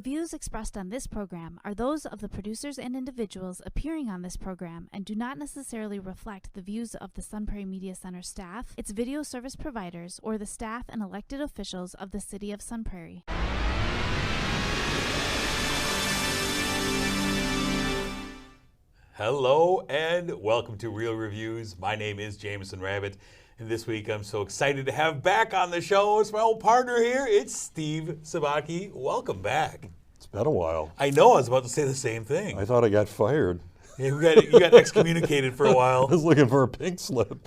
views expressed on this program are those of the producers and individuals appearing on this program and do not necessarily reflect the views of the Sun Prairie Media Center staff, its video service providers, or the staff and elected officials of the City of Sun Prairie. Hello and welcome to Real Reviews. My name is Jameson Rabbit, and this week I'm so excited to have back on the show. It's my old partner here. It's Steve Sabatke. Welcome back. It's been a while. I know, I was about to say the same thing. I thought I got fired. Yeah, you got excommunicated for a I while. was looking for a pink slip.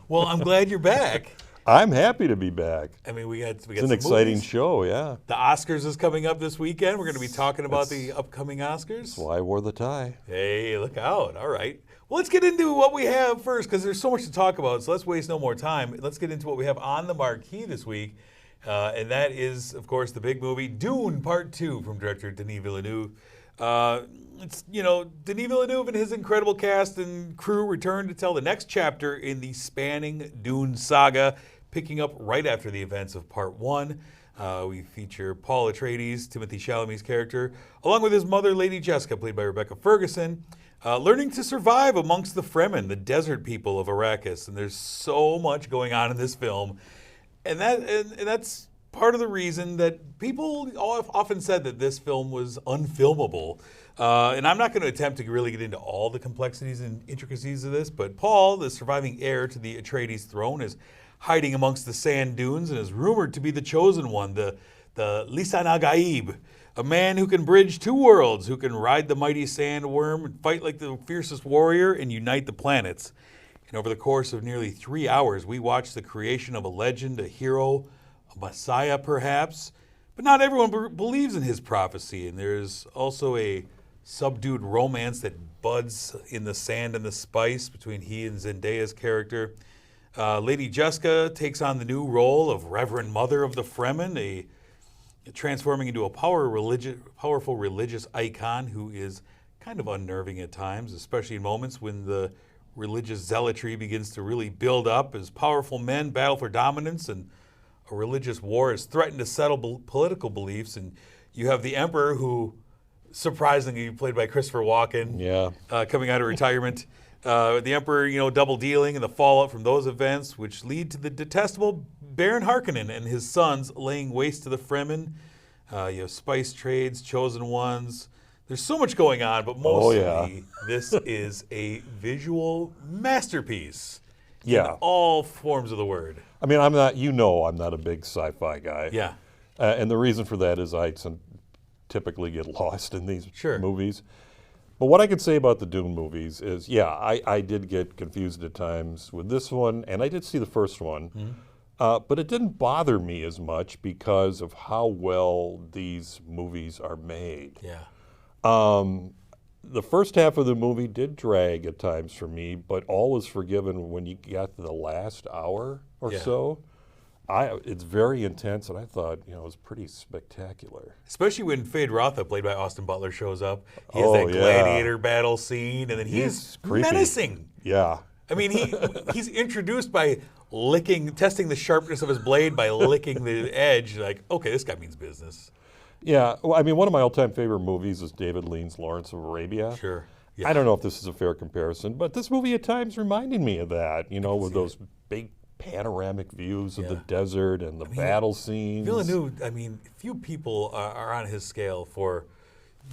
Well, I'm glad you're back. I'm happy to be back. I mean, we got It's an exciting show, yeah. The Oscars is coming up this weekend. We're going to be talking about the upcoming Oscars. That's why I wore the tie. Hey, look out. All right. Well, let's get into what we have first because there's so much to talk about. So let's waste no more time. Let's get into what we have on the marquee this week. And that is, of course, the big movie Dune Part 2 from director Denis Villeneuve. Denis Villeneuve and his incredible cast and crew return to tell the next chapter in the spanning Dune saga, picking up right after the events of Part 1. We feature Paul Atreides, Timothée Chalamet's character, along with his mother, Lady Jessica, played by Rebecca Ferguson, learning to survive amongst the Fremen, the desert people of Arrakis. And there's so much going on in this film. And that's part of the reason that people often said that this film was unfilmable. And I'm not going to attempt to really get into all the complexities and intricacies of this, but Paul, the surviving heir to the Atreides throne, is hiding amongst the sand dunes and is rumored to be the chosen one, the Lisan al-Gaib, a man who can bridge two worlds, who can ride the mighty sandworm and fight like the fiercest warrior and unite the planets. And over the course of nearly 3 hours, we watch the creation of a legend, a hero, a messiah perhaps, but not everyone believes in his prophecy, and there's also a subdued romance that buds in the sand and the spice between he and Zendaya's character. Lady Jessica takes on the new role of Reverend Mother of the Fremen, transforming into a powerful religious icon who is kind of unnerving at times, especially in moments when the religious zealotry begins to really build up as powerful men battle for dominance and a religious war is threatened to settle political beliefs. And you have the Emperor, who surprisingly played by Christopher Walken, coming out of retirement. The Emperor, double dealing and the fallout from those events, which lead to the detestable Baron Harkonnen and his sons laying waste to the Fremen. You have spice trades, chosen ones. There's so much going on, but mostly this is a visual masterpiece in all forms of the word. I mean, I'm not a big sci-fi guy. Yeah. And the reason for that is I typically get lost in these movies. But what I can say about the Dune movies is, I did get confused at times with this one, and I did see the first one. But it didn't bother me as much because of how well these movies are made. Yeah. The first half of the movie did drag at times for me, but all was forgiven when you got to the last hour or so. It's very intense, and I thought, it was pretty spectacular. Especially when Fade Rotha, played by Austin Butler, shows up. He has that gladiator battle scene, and then he's menacing. Yeah. I mean, he's introduced by testing the sharpness of his blade by licking the edge. Like, okay, this guy means business. Yeah. Well, I mean, one of my all-time favorite movies is David Lean's Lawrence of Arabia. Sure. Yeah. I don't know if this is a fair comparison, but this movie at times reminded me of that, with those big panoramic views of the desert and the battle scenes. Villeneuve, few people are on his scale for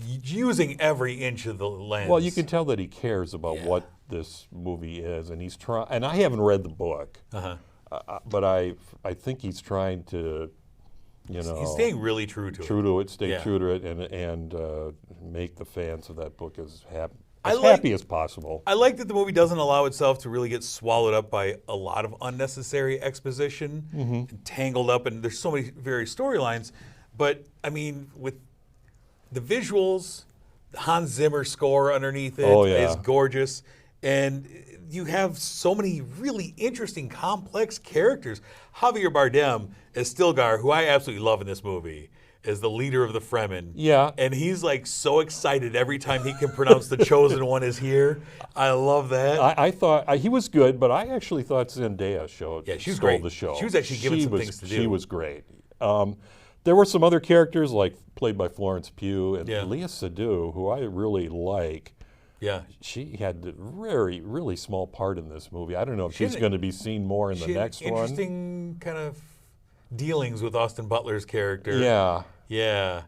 using every inch of the lens. Well, you can tell that he cares about what this movie is, and he's trying. And I haven't read the book, but I think he's trying to, he's staying really true to it. Stay true to it, and make the fans of that book as happy as possible. I like that the movie doesn't allow itself to really get swallowed up by a lot of unnecessary exposition and tangled up, and there's so many various storylines. But, with the visuals, the Hans Zimmer score underneath it is gorgeous, and you have so many really interesting, complex characters. Javier Bardem as Stilgar, who I absolutely love in this movie, as the leader of the Fremen. Yeah. And he's like so excited every time he can pronounce the chosen one is here. I love that. I thought he was good, but I actually thought Zendaya stole great. the show. She was actually given some things to do. She was great. There were some other characters, like played by Florence Pugh and Yeah. Léa Seydoux, who I really like. Yeah. She had a really small part in this movie. I don't know if She she's had a- going to be seen more in the She had next one. interesting kind of dealings with Austin Butler's character. Yeah. Yeah.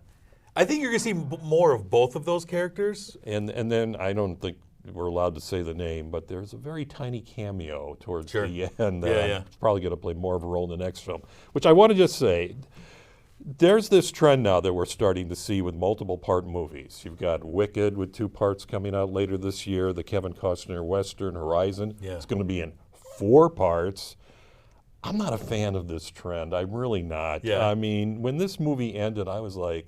I think you're going to see more of both of those characters. And then I don't think we're allowed to say the name, but there's a very tiny cameo towards Sure. the end. Yeah. Probably going to play more of a role in the next film. Which I want to just say, there's this trend now that we're starting to see with multiple part movies. You've got Wicked with 2 parts coming out later this year, the Kevin Costner Western Horizon. Yeah. It's going to be in 4 parts. I'm not a fan of this trend. I'm really not. Yeah. I mean, when this movie ended, I was like,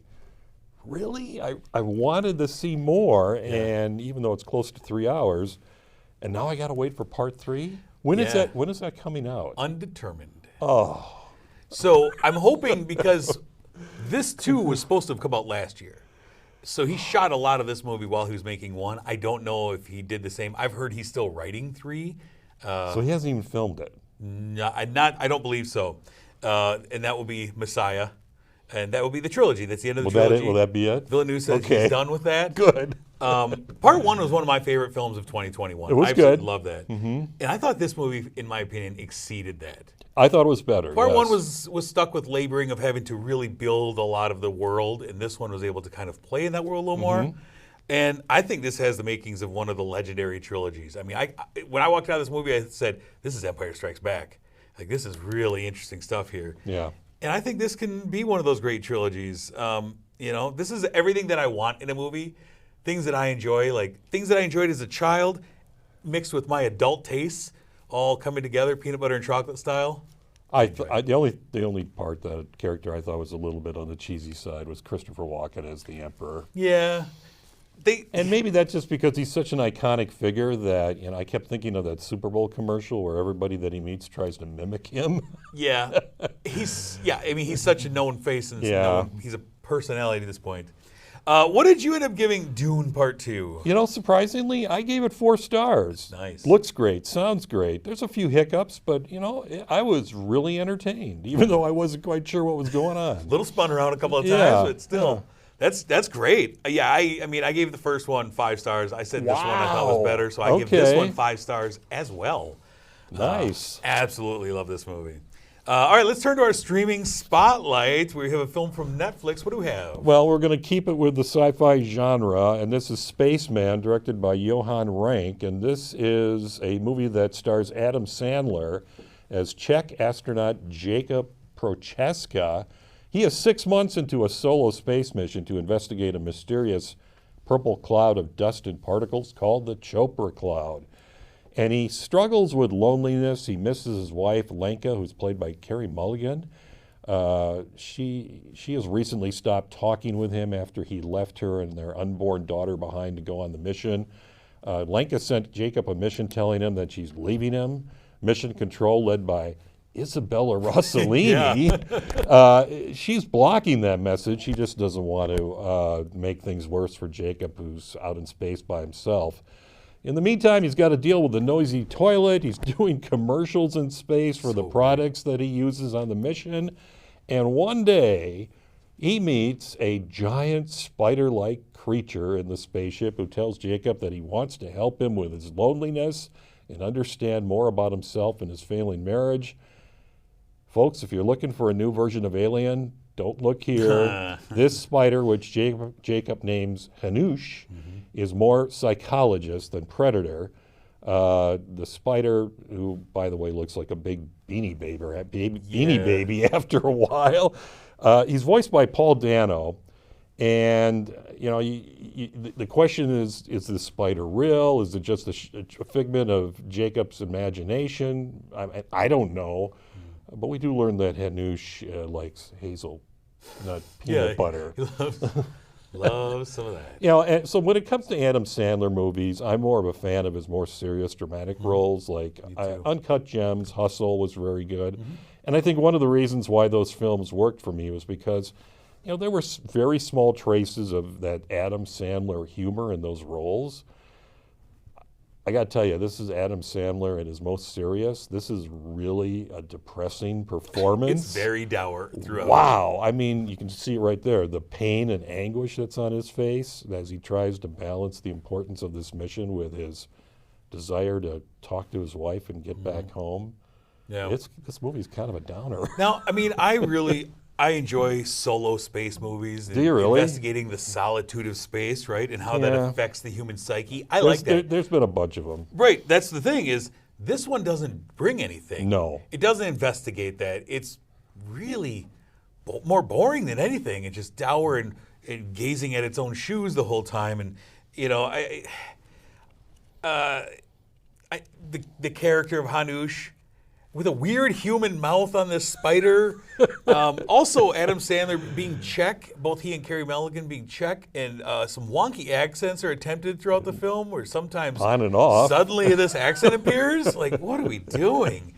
really? I wanted to see more, and even though it's close to 3 hours, and now I got to wait for part 3? When is Yeah. that coming out? Undetermined. Oh. So I'm hoping, because this too was supposed to have come out last year. So he shot a lot of this movie while he was making 1. I don't know if he did the same. I've heard he's still writing 3. So he hasn't even filmed it. No, I don't believe so. And that will be Messiah. And that will be the trilogy. That's the end of the trilogy. Will that be it? Villeneuve says Okay. he's done with that. Good. Part 1 was one of my favorite films of 2021. It was I absolutely good. love that. And I thought this movie, in my opinion, exceeded that. I thought it was better. Part yes. 1 was stuck with laboring of having to really build a lot of the world, and this one was able to kind of play in that world a little more. And I think this has the makings of one of the legendary trilogies. I mean, when I walked out of this movie, I said, "This is Empire Strikes Back. Like, this is really interesting stuff here." Yeah. And I think this can be one of those great trilogies. This is everything that I want in a movie. Things that I enjoy, like things that I enjoyed as a child, mixed with my adult tastes, all coming together, peanut butter and chocolate style. The only part, that character I thought was a little bit on the cheesy side, was Christopher Walken as the Emperor. Yeah. And maybe that's just because he's such an iconic figure that, I kept thinking of that Super Bowl commercial where everybody that he meets tries to mimic him. Yeah. He's such a known face, and he's a personality to this point. What did you end up giving Dune Part 2? Surprisingly, I gave it 4 stars. Nice. Looks great, sounds great. There's a few hiccups, but, I was really entertained, even though I wasn't quite sure what was going on. A little spun around a couple of times, Yeah, but still. That's great. Yeah, I gave the first one 5 stars. I said this one I thought was better, so I give this one 5 stars as well. Nice. Absolutely love this movie. All right, let's turn to our streaming spotlight. We have a film from Netflix. What do we have? Well, we're going to keep it with the sci-fi genre, and this is Spaceman, directed by Johan Rank, and this is a movie that stars Adam Sandler as Czech astronaut Jacob Prochaska. He is 6 months into a solo space mission to investigate a mysterious purple cloud of dust and particles called the Chopra Cloud. And he struggles with loneliness. He misses his wife, Lenka, who's played by Carey Mulligan. She has recently stopped talking with him after he left her and their unborn daughter behind to go on the mission. Lenka sent Jacob a mission telling him that she's leaving him. Mission control led by Isabella Rossellini. She's blocking that message. She just doesn't want to make things worse for Jacob, who's out in space by himself. In the meantime, he's got to deal with the noisy toilet. He's doing commercials in space for the products that he uses on the mission. And one day, he meets a giant spider-like creature in the spaceship who tells Jacob that he wants to help him with his loneliness and understand more about himself and his failing marriage. Folks, if you're looking for a new version of Alien, don't look here. This spider, which Jacob names Hanush, is more psychologist than predator. The spider, who, by the way, looks like a big beanie baby after a while. He's voiced by Paul Dano. And, the question is the spider real? Is it just a figment of Jacob's imagination? I don't know. But we do learn that Hanush likes hazelnut peanut butter. He loves some of that. And so when it comes to Adam Sandler movies, I'm more of a fan of his more serious, dramatic roles, like Uncut Gems, Hustle was very good. And I think one of the reasons why those films worked for me was because, there were very small traces of that Adam Sandler humor in those roles. I got to tell you, this is Adam Sandler at his most serious. This is really a depressing performance. It's very dour throughout. Wow. I mean, you can see it right there, the pain and anguish that's on his face as he tries to balance the importance of this mission with his desire to talk to his wife and get back home. Yeah. This movie's kind of a downer. Now, I mean, I enjoy solo space movies. Do you really? Investigating the solitude of space, right, and how that affects the human psyche. I like that. There's been a bunch of them. Right. That's the thing is, this one doesn't bring anything. No. It doesn't investigate that. It's really more boring than anything. It's just dour and gazing at its own shoes the whole time. And, you know, the character of Hanush, with a weird human mouth on this spider. Also, Adam Sandler being Czech, both he and Carey Mulligan being Czech, and some wonky accents are attempted throughout the film, where sometimes on and off suddenly this accent appears. Like, what are we doing?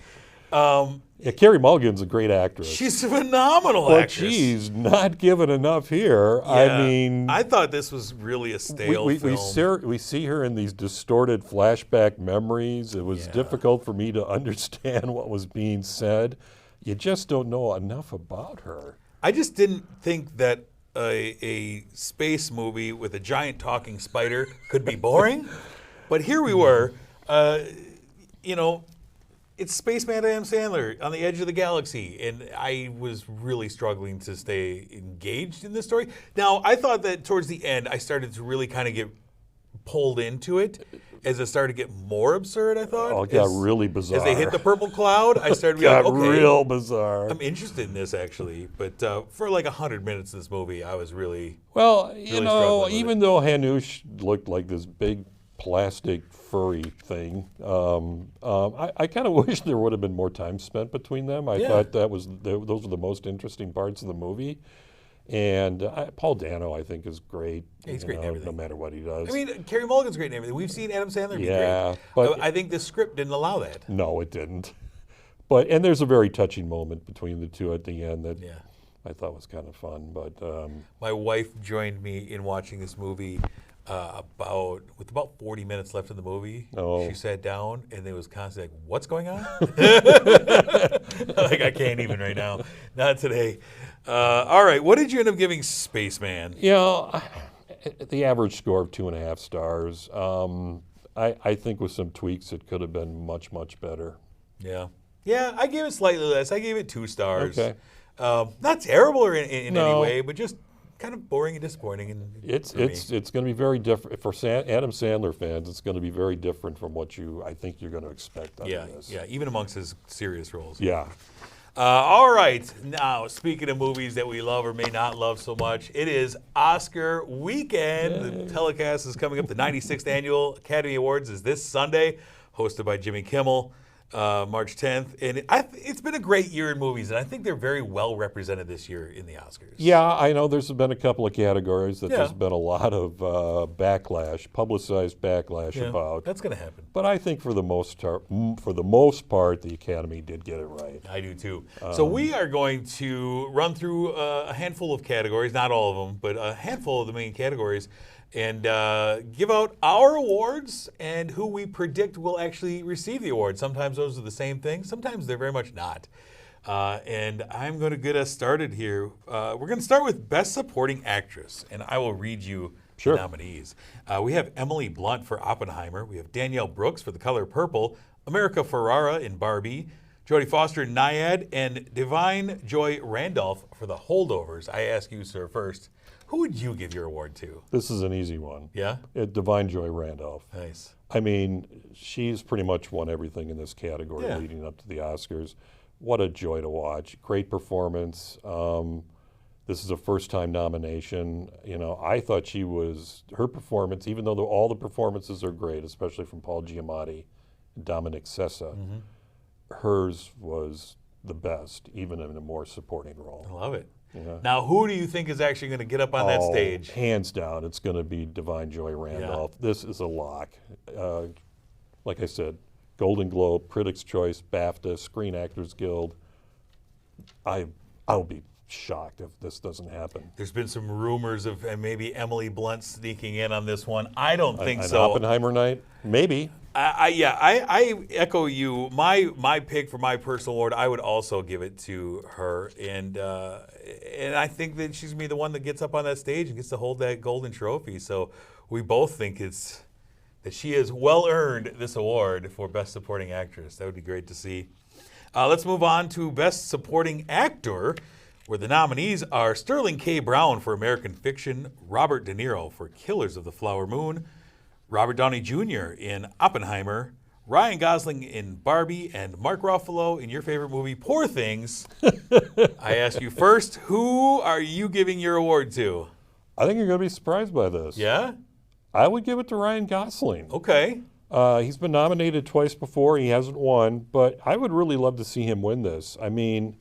Yeah, Carey Mulligan's a great actress. She's a phenomenal but actress. she's not given enough here. Yeah, I mean, I thought this was really a stale film. We see her in these distorted flashback memories. It was difficult for me to understand what was being said. You just don't know enough about her. I just didn't think that a space movie with a giant talking spider could be boring. But here we were, you know, it's Spaceman Adam Sandler on the edge of the galaxy, and I was really struggling to stay engaged in this story. Now, I thought that towards the end, I started to really kind of get pulled into it. As it started to get more absurd, I thought. Oh, it got really bizarre. As they hit the purple cloud, I started to be like, okay, real bizarre. I'm interested in this, actually. But for like 100 minutes in this movie, I was really you know, even though Hanush looked like this big plastic furry thing, I kind of wish there would have been more time spent between them. I thought those were the most interesting parts of the movie. And Paul Dano, I think, is great. He's great in everything. No matter what he does. I mean, Carey Mulligan's great in everything. We've seen Adam Sandler be yeah, great. but I think the script didn't allow that. No, it didn't. And there's a very touching moment between the two at the end that I thought was kind of fun. But my wife joined me in watching this movie with about 40 minutes left in the movie. Oh. She sat down and it was constantly like, what's going on? Like, I can't even right now. Not today. All right, what did you end up giving Spaceman? You know, the average score of 2.5 stars. I think with some tweaks it could have been much, much better. Yeah. Yeah, I gave it slightly less. I gave it 2 stars. Okay. Not terrible or in any way, but just kind of boring and disappointing. It's going to be very different for Adam Sandler fans. It's going to be very different from what I think you're going to expect out of this. Yeah, even amongst his serious roles. Yeah. All right, now speaking of movies that we love or may not love so much, it is Oscar weekend. Yay. The telecast is coming up. The 96th Annual Academy Awards is this Sunday, hosted by Jimmy Kimmel. March 10th, and it's been a great year in movies, and I think they're very well represented this year in the Oscars. Yeah, I know there's been a couple of categories that there's been a lot of publicized backlash about. That's going to happen. But I think for the most part, the Academy did get it right. I do too. So we are going to run through a handful of categories, not all of them, but a handful of the main categories, and give out our awards and who we predict will actually receive the award. Sometimes those are the same thing. Sometimes they're very much not. And I'm going to get us started here. We're going to start with Best Supporting Actress, and I will read you the nominees. We have Emily Blunt for Oppenheimer. We have Danielle Brooks for The Color Purple, America Ferrara in Barbie, Jodie Foster in Nyad, and Divine Joy Randolph for The Holdovers. I ask you, sir, first. Who would you give your award to? This is an easy one. Yeah? Divine Joy Randolph. Nice. I mean, she's pretty much won everything in this category leading up to the Oscars. What a joy to watch. Great performance. This is a first-time nomination. You know, I thought her performance, even though all the performances are great, especially from Paul Giamatti and Dominic Sessa, hers was the best, even in a more supporting role. I love it. Yeah. Now, who do you think is actually going to get up on that stage? Hands down, it's going to be Divine Joy Randolph. Yeah. This is a lock. Like I said, Golden Globe, Critics' Choice, BAFTA, Screen Actors Guild. I'll be shocked if this doesn't happen. There's been some rumors of maybe Emily Blunt sneaking in on this one. I don't think an so. Oppenheimer night? Maybe. I echo you. My pick for my personal award, I would also give it to her, and I think that she's gonna be the one that gets up on that stage and gets to hold that golden trophy. So we both think that she has well earned this award for Best Supporting Actress. That would be great to see. Let's move on to Best Supporting Actor, where the nominees are Sterling K. Brown for American Fiction, Robert De Niro for Killers of the Flower Moon, Robert Downey Jr. in Oppenheimer, Ryan Gosling in Barbie, and Mark Ruffalo in your favorite movie, Poor Things. I ask you first, who are you giving your award to? I think you're going to be surprised by this. Yeah? I would give it to Ryan Gosling. Okay. He's been nominated twice before. He hasn't won, but I would really love to see him win this. I mean,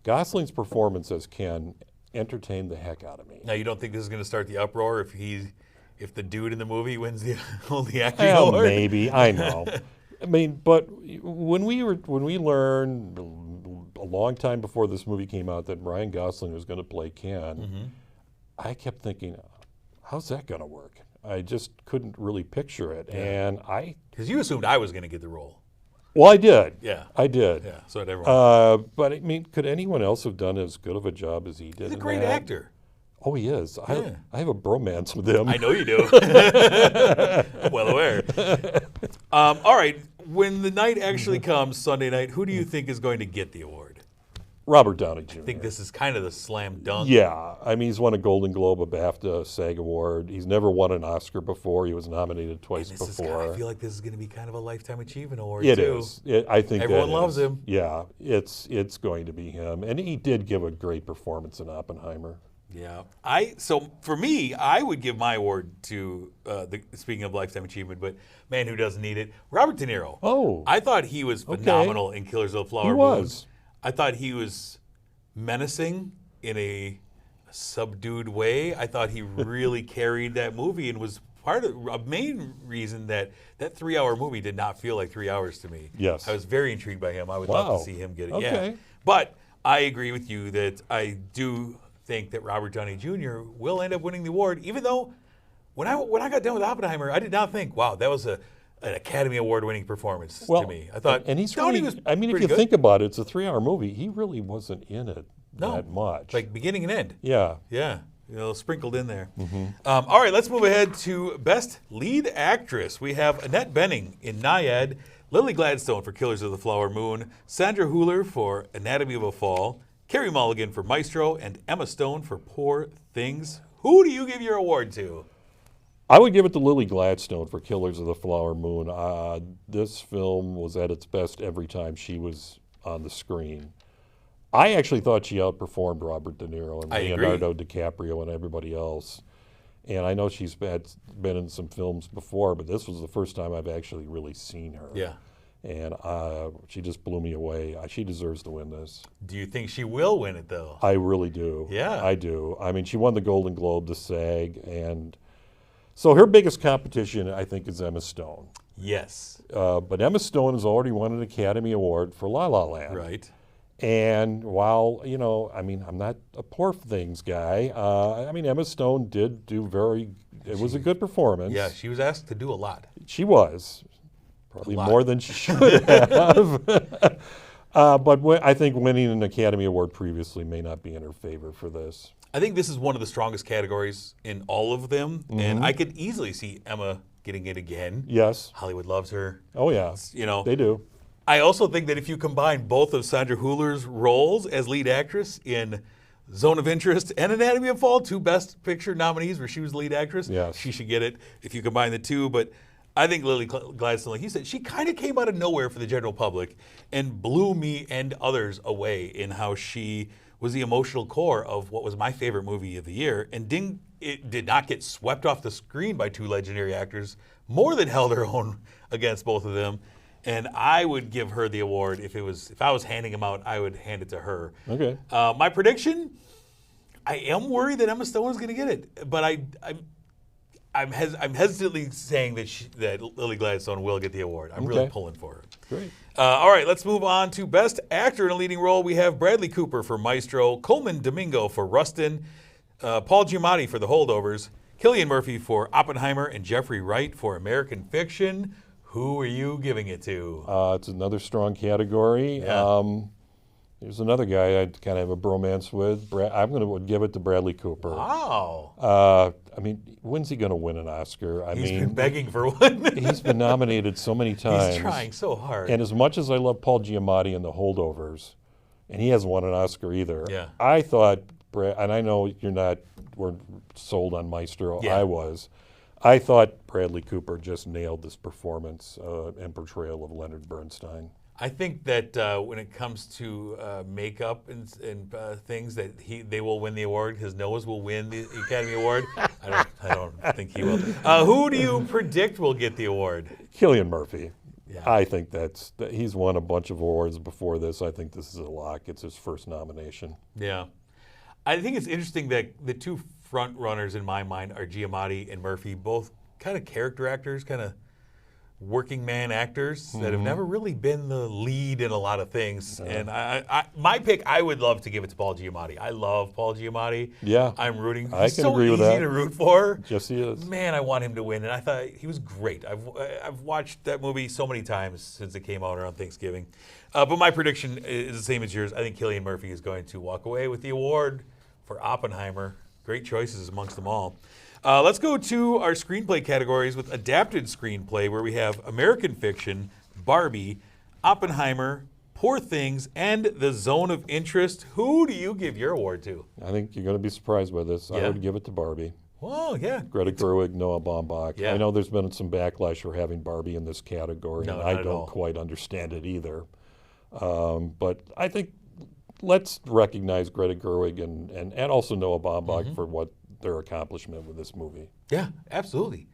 Gosling's performance as Ken entertained the heck out of me. Now, you don't think this is going to start the uproar if the dude in the movie wins the only acting award? Maybe. I know. I mean, but when we learned a long time before this movie came out that Ryan Gosling was going to play Ken, I kept thinking, how's that going to work? I just couldn't really picture it, because you assumed I was going to get the role. Well, I did. Yeah, I did. Yeah, so did everyone. But I mean, could anyone else have done as good of a job as he did? He's a great actor. Oh, he is. Yeah. I have a bromance with him. I know you do. I'm well aware. All right, when the night actually comes, Sunday night, who do you think is going to get the award? Robert Downey Jr. I think this is kind of the slam dunk. Yeah. I mean, he's won a Golden Globe, a BAFTA, a SAG Award. He's never won an Oscar before. He was nominated twice before. I feel like this is going to be kind of a Lifetime Achievement Award, too. It too. is. I think everyone loves him. Yeah, it's going to be him. And he did give a great performance in Oppenheimer. Yeah. So for me, I would give my award to, speaking of Lifetime Achievement, but man who doesn't need it, Robert De Niro. Oh. I thought he was phenomenal in Killers of the Flower Moon. He was. I thought he was menacing in a subdued way. I thought he really carried that movie and was part of a main reason that 3-hour movie did not feel like 3 hours to me. Yes. I was very intrigued by him. I would love to see him get it. Okay. Yeah. But I agree with you that I do think that Robert Downey Jr. will end up winning the award, even though when I got done with Oppenheimer, I did not think, wow, that was an Academy Award winning performance to me. I thought and he's Downey really, was I mean, if you think about it, it's a 3-hour movie. He really wasn't in it that much. Like beginning and end. Yeah. Yeah. Sprinkled in there. All right, let's move ahead to Best Lead Actress. We have Annette Bening in Nyad, Lily Gladstone for Killers of the Flower Moon, Sandra Hüller for Anatomy of a Fall, Carey Mulligan for Maestro, and Emma Stone for Poor Things. Who do you give your award to? I would give it to Lily Gladstone for Killers of the Flower Moon. This film was at its best every time she was on the screen. I actually thought she outperformed Robert De Niro and Leonardo DiCaprio and everybody else. And I know she's been in some films before, but this was the first time I've actually really seen her. Yeah. And she just blew me away. She deserves to win this. Do you think she will win it, though? I really do. Yeah. I do. I mean, she won the Golden Globe, the SAG, and so her biggest competition, I think, is Emma Stone. Yes. But Emma Stone has already won an Academy Award for La La Land. Right. And while, I mean, I'm not a Poor Things guy, I mean, Emma Stone did do it was a good performance. Yeah, she was asked to do a lot. She was. Probably more than she should have. But I think winning an Academy Award previously may not be in her favor for this. I think this is one of the strongest categories in all of them, and I could easily see Emma getting it again. Yes. Hollywood loves her. Oh, yeah. They do. I also think that if you combine both of Sandra Hüller's roles as lead actress in Zone of Interest and Anatomy of a Fall, 2 Best Picture nominees where she was the lead actress, she should get it if you combine the two. But I think Lily Gladstone, like you said, she kind of came out of nowhere for the general public and blew me and others away in how she was the emotional core of what was my favorite movie of the year, and it did not get swept off the screen by 2 legendary actors, more than held her own against both of them. And I would give her the award if I was handing them out. I would hand it to her. Okay. My prediction: I am worried that Emma Stone is going to get it, but I'm hesitantly saying that Lily Gladstone will get the award. I'm really pulling for her. Great. All right, let's move on to Best Actor in a Leading Role. We have Bradley Cooper for Maestro, Coleman Domingo for Rustin, Paul Giamatti for The Holdovers, Cillian Murphy for Oppenheimer, and Jeffrey Wright for American Fiction. Who are you giving it to? It's another strong category. Yeah. There's another guy I kind of have a bromance with. I'm going to give it to Bradley Cooper. Wow. I mean, when's he going to win an Oscar? He's been begging for one. He's been nominated so many times. He's trying so hard. And as much as I love Paul Giamatti and The Holdovers, and he hasn't won an Oscar either, Yeah. I thought, and I know we're sold on Maestro, Yeah. I thought Bradley Cooper just nailed this performance and portrayal of Leonard Bernstein. I think that when it comes to makeup and things, that they will win the award. His nose will win the Academy Award. I don't think he will. Who do you predict will get the award? Cillian Murphy. Yeah. I think he's won a bunch of awards before this. I think this is a lock. It's his first nomination. Yeah. I think it's interesting that the two front runners in my mind are Giamatti and Murphy, both kind of character actors, kind of working man actors that have never really been the lead in a lot of things. And my pick, I would love to give it to Paul Giamatti. I love Paul Giamatti. Yeah. I'm rooting. I He's can so agree with easy that. to root for. Yes, he is. Man, I want him to win. And I thought he was great. I've watched that movie so many times since it came out around Thanksgiving. But my prediction is the same as yours. I think Cillian Murphy is going to walk away with the award for Oppenheimer. Great choices amongst them all. Let's go to our screenplay categories with adapted screenplay, where we have American Fiction, Barbie, Oppenheimer, Poor Things, and The Zone of Interest. Who do you give your award to? I think you're going to be surprised by this. I would give it to Barbie. Oh, yeah. Greta Gerwig, Noah Baumbach. Yeah. I know there's been some backlash for having Barbie in this category, No, and not I at don't all. quite understand it either. But I think let's recognize Greta Gerwig and also Noah Baumbach for what their accomplishment with this movie. Yeah, absolutely.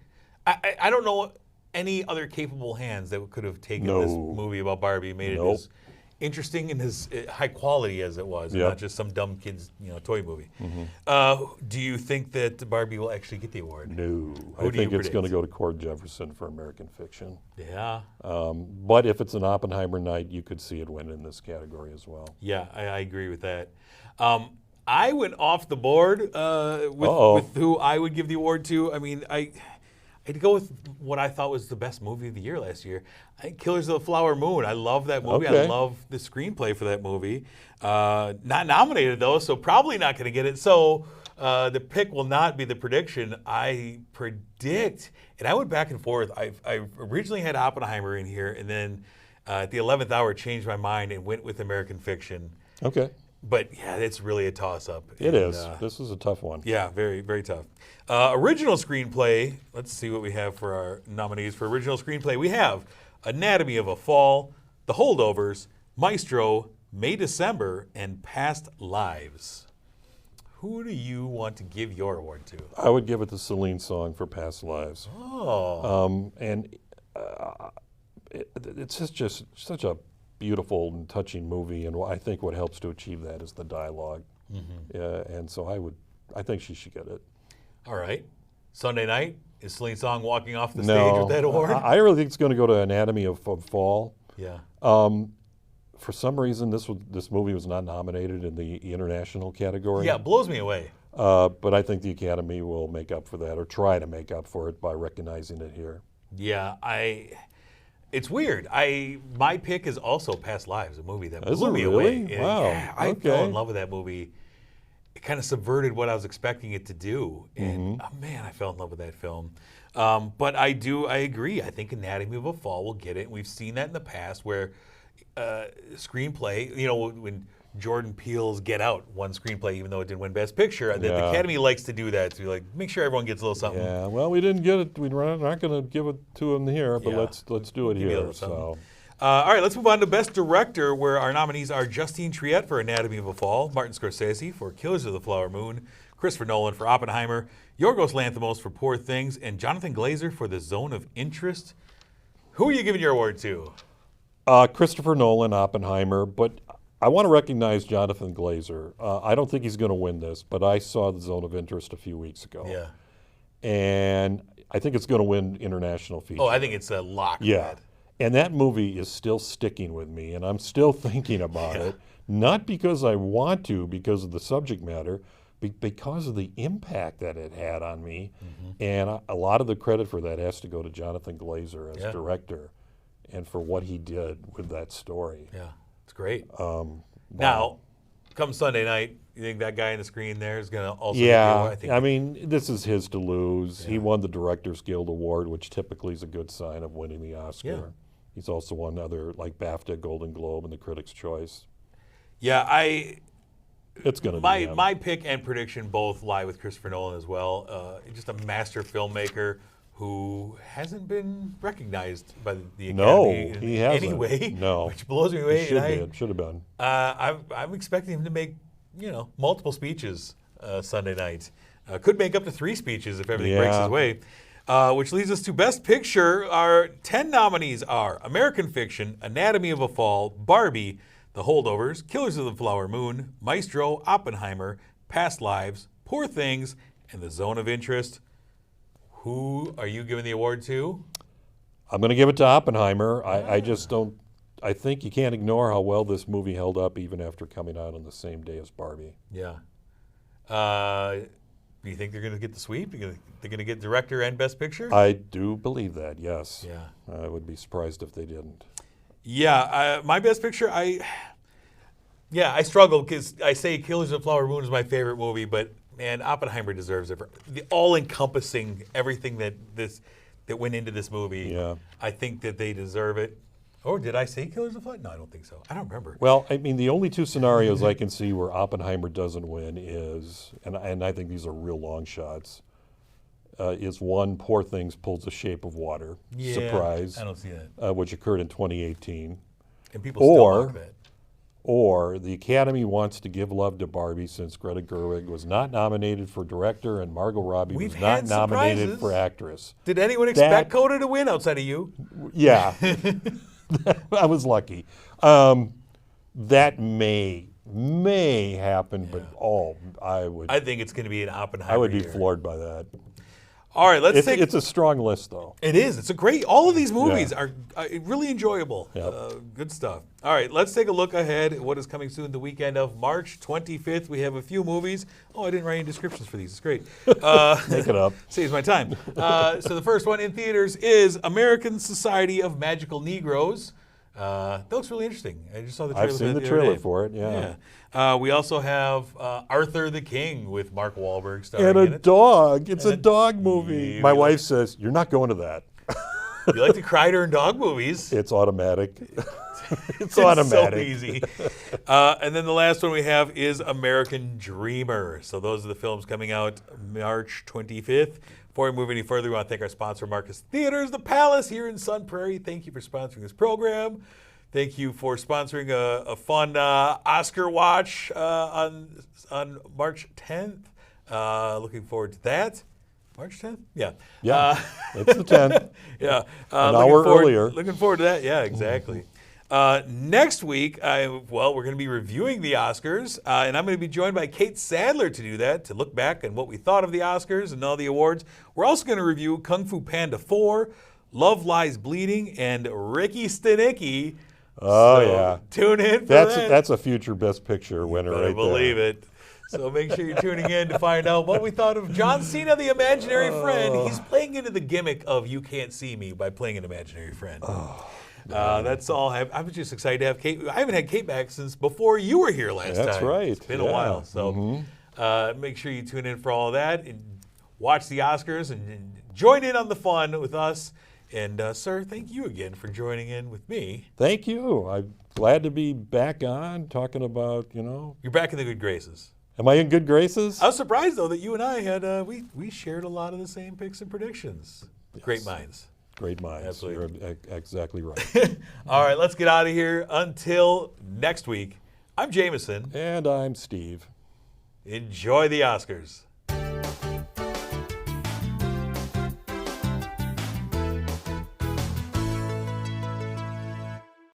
I don't know any other capable hands that could have taken this movie about Barbie and made it as interesting and as high quality as it was, and not just some dumb kid's toy movie. Do you think that Barbie will actually get the award? No. Who I do you think it's going to predict? go to Cord Jefferson for American Fiction. Yeah. But if it's an Oppenheimer night, you could see it win in this category as well. Yeah, I agree with that. I went off the board with who I would give the award to. I mean, I had to go with what I thought was the best movie of the year last year. I think Killers of the Flower Moon. I love that movie. Okay. I love the screenplay for that movie. Not nominated, though, so probably not going to get it. So the pick will not be the prediction. I predict, and I went back and forth. I originally had Oppenheimer in here, and then at the 11th hour changed my mind and went with American Fiction. Okay. But yeah, it's really a toss-up. It is. This is a tough one. Yeah, very, very tough. Original screenplay. Let's see what we have for our nominees for original screenplay. We have Anatomy of a Fall, The Holdovers, Maestro, May December, and Past Lives. Who do you want to give your award to? I would give it to Celine Song for Past Lives. Oh. It's just such a beautiful and touching movie, and I think what helps to achieve that is the dialogue. And so I think she should get it. All right. Sunday night, is Celine Song walking off the stage with that award? I really think it's going to go to Anatomy of Fall. Yeah. For some reason, this movie was not nominated in the international category. Yeah, it blows me away. But I think the Academy will make up for that, or try to make up for it by recognizing it here. Yeah, it's weird. My pick is also Past Lives, a movie that Is blew it me really? away. Wow. Yeah, I Okay. fell in love with that movie. It kind of subverted what I was expecting it to do, and man, I fell in love with that film. But I agree. I think Anatomy of a Fall will get it. And we've seen that in the past where screenplay, when Jordan Peele's Get Out won screenplay, even though it didn't win Best Picture. The Academy likes to do that, to make sure everyone gets a little something. Yeah, well, we didn't get it. We're not going to give it to him here, but let's do it Give me a here. little something. So, all right, let's move on to Best Director, where our nominees are Justine Triet for Anatomy of a Fall, Martin Scorsese for Killers of the Flower Moon, Christopher Nolan for Oppenheimer, Yorgos Lanthimos for Poor Things, and Jonathan Glazer for The Zone of Interest. Who are you giving your award to? Christopher Nolan, Oppenheimer, but I want to recognize Jonathan Glazer. I don't think he's going to win this, but I saw The Zone of Interest a few weeks ago. Yeah. And I think it's going to win international feature. Oh, I think it's a lock. Yeah. And that movie is still sticking with me, and I'm still thinking about it. Not because I want to, because of the subject matter, because of the impact that it had on me. And a lot of the credit for that has to go to Jonathan Glazer as director and for what he did with that story. Yeah, it's great. Now, come Sunday night, you think that guy on the screen there is going to also I mean, this is his to lose. He won the Directors Guild Award, which typically is a good sign of winning the Oscar. Yeah. He's also won other, like BAFTA, Golden Globe, and the Critics' Choice. Yeah, it's going to be him. My pick and prediction both lie with Christopher Nolan as well. Just a master filmmaker who hasn't been recognized by the Academy he hasn't. Anyway, which blows me away. Should have been. I'm expecting him to make multiple speeches Sunday night. Could make up to 3 speeches if everything breaks his way. Which leads us to Best Picture. Our 10 nominees are American Fiction, Anatomy of a Fall, Barbie, The Holdovers, Killers of the Flower Moon, Maestro, Oppenheimer, Past Lives, Poor Things, and The Zone of Interest. Who are you giving the award to? I'm going to give it to Oppenheimer. I just don't. I think you can't ignore how well this movie held up even after coming out on the same day as Barbie. Yeah. Do you think they're going to get the sweep? They're going to get director and Best Picture? I do believe that, yes. Yeah. I would be surprised if they didn't. Yeah, my Best Picture, I struggle because I say Killers of the Flower Moon is my favorite movie, but man, Oppenheimer deserves it. The all-encompassing everything that went into this movie. Yeah. I think that they deserve it. Or did I say Killers of the Flower? No, I don't think so. I don't remember. Well, I mean, the only 2 scenarios I can see where Oppenheimer doesn't win is, and I think these are real long shots, is one, Poor Things pulls The Shape of Water. Yeah, surprise. I don't see that. Which occurred in 2018. And people still mock that. Or the Academy wants to give love to Barbie since Greta Gerwig was not nominated for director and Margot Robbie was not nominated for actress. Did anyone expect Coda to win outside of you? Yeah. I was lucky. That may happen, but I think it's going to be an Oppenheimer. I would be floored by that. All right, It's a strong list, though. It is. It's a great. All of these movies are really enjoyable. Yep. Good stuff. All right, let's take a look ahead at what is coming soon. The weekend of March 25th, we have a few movies. Oh, I didn't write any descriptions for these. It's great. Make it up. Saves my time. So the first one in theaters is American Society of Magical Negroes. That looks really interesting. I just saw the trailer. I've seen the trailer for it. Yeah. We also have Arthur the King with Mark Wahlberg starring and in a it. dog. It's a dog movie. My wife says, "You're not going to that." You like to cry during dog movies. It's automatic. It's automatic. So easy. And then the last one we have is American Dreamer. So those are the films coming out March 25th. Before we move any further, we want to thank our sponsor, Marcus Theaters, The Palace here in Sun Prairie. Thank you for sponsoring this program. Thank you for sponsoring a fun Oscar watch on March 10th. Looking forward to that. March 10th? Yeah. Yeah, it's the 10th. Yeah. An hour earlier. Looking forward to that. Yeah, exactly. Next week, we're going to be reviewing the Oscars, and I'm going to be joined by Kate Sadler to do that, to look back on what we thought of the Oscars and all the awards. We're also going to review Kung Fu Panda 4, Love Lies Bleeding, and Ricky Stenicki. Oh, so yeah. Tune in for that. That's a future Best Picture winner right there. Believe it. So make sure you're tuning in to find out what we thought of John Cena, the imaginary friend. He's playing into the gimmick of You Can't See Me by playing an imaginary friend. That's all. I'm just excited to have Kate. I haven't had Kate back since before you were here last time. That's right. It's been a while. So make sure you tune in for all of that and watch the Oscars and join in on the fun with us. And, sir, thank you again for joining in with me. Thank you. I'm glad to be back on talking about, You're back in the good graces. Am I in good graces? I was surprised, though, that you and I had, we shared a lot of the same picks and predictions. Yes. Great minds. Great minds. Absolutely. You're exactly right. All right, let's get out of here. Until next week, I'm Jameson. And I'm Steve. Enjoy the Oscars.